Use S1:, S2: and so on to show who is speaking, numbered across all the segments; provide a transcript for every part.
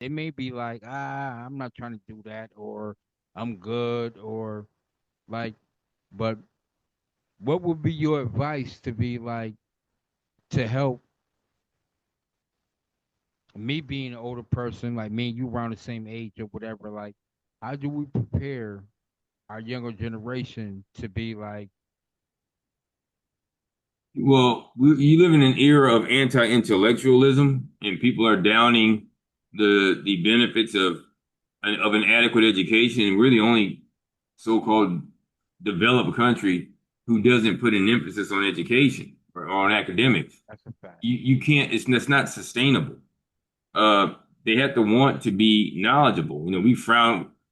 S1: They may be like, I'm not trying to do that, or I'm good, or like, but what would be your advice to be like to help me being an older person, like me and you around the same age or whatever, like how do we prepare our younger generation to be like,
S2: Well, you live in an era of anti-intellectualism, and people are downing the benefits of an adequate education. And we're the only so-called developed country who doesn't put an emphasis on education or on academics.
S1: that's a fact.
S2: You can't. It's not sustainable. They have to want to be knowledgeable.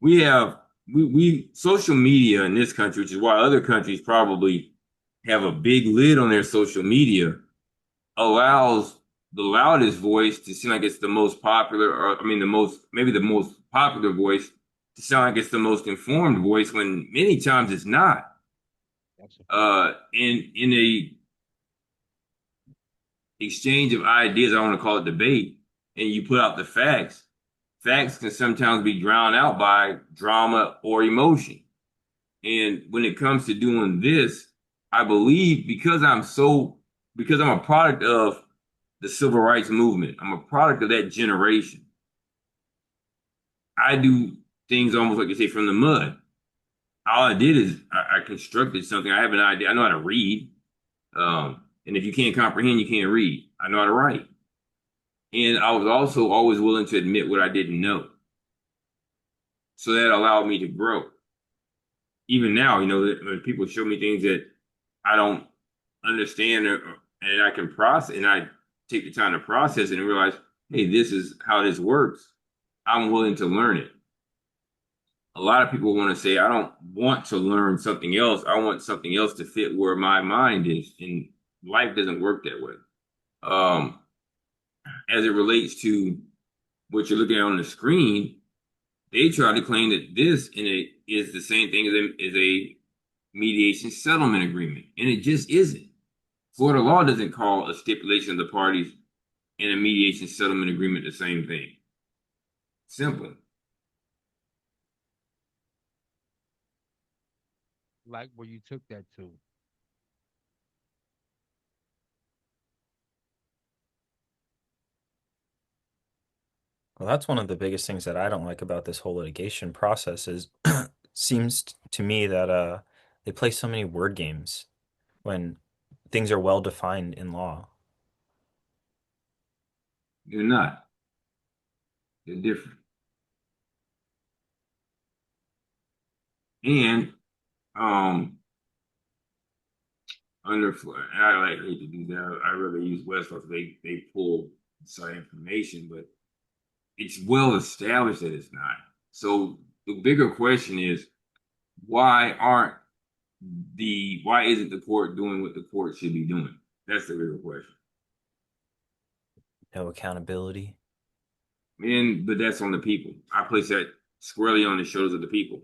S2: We social media in this country, which is why other countries probably have a big lid on their social media, allows the loudest voice to seem like it's the most popular, or I mean, maybe the most popular voice to sound like it's the most informed voice when many times it's not.
S1: That's a fact.
S2: In a exchange of ideas, I want to call it debate, and you put out the facts, facts can sometimes be drowned out by drama or emotion. And when it comes to doing this, I believe because I'm a product of the civil rights movement, I'm a product of that generation. I do things almost like you say from the mud. All I did is I constructed something. I have an idea. I know how to read. And if you can't comprehend, you can't read. I know how to write. And I was also always willing to admit what I didn't know. So that allowed me to grow. Even now, when people show me things that I don't understand and I can process and I take the time to process it and realize, hey, this is how this works. I'm willing to learn it. A lot of people want to say, I don't want to learn something else. I want something else to fit where my mind is. And life doesn't work that way. Um, as it relates to what you're looking at on the screen, they try to claim that is the same thing as a mediation settlement agreement, and it just isn't. Florida law doesn't call a stipulation of the parties in a mediation settlement agreement the same thing. Simple.
S1: Like where you took that to.
S3: Well, that's one of the biggest things that I don't like about this whole litigation process is seems to me that they play so many word games when things are well defined in law.
S2: They're not. They're different. And um, under and I like hate to do that. I rather use Westlaw. They pull inside information, but it's well established that it's not. So the bigger question is why aren't why isn't the court doing what the court should be doing? That's the bigger question.
S3: No accountability.
S2: But that's on the people. I place that squarely on the shoulders of the people.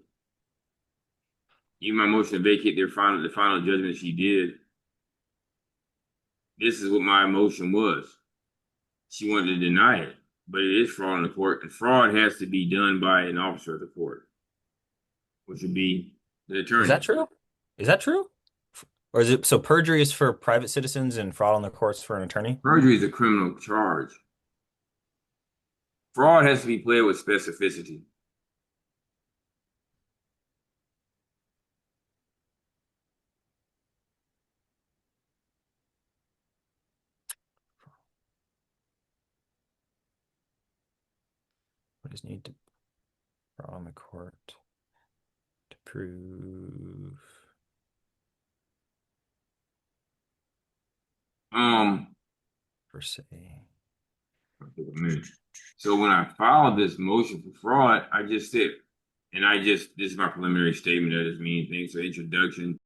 S2: Even my motion to vacate the final judgment she did. This is what my motion was. She wanted to deny it, but it is fraud in the court, and fraud has to be done by an officer of the court, which would be the
S3: Is that
S2: attorney.
S3: true? Is that true? Or is it so perjury is for private citizens and fraud on the courts for an attorney?
S2: Perjury is a criminal charge. Fraud has to be played with specificity.
S3: What is needed to fraud on the court to prove
S2: Um,
S3: per se?
S2: so when I filed this motion for fraud, I just said, this is my preliminary statement. That doesn't mean anything. So introduction.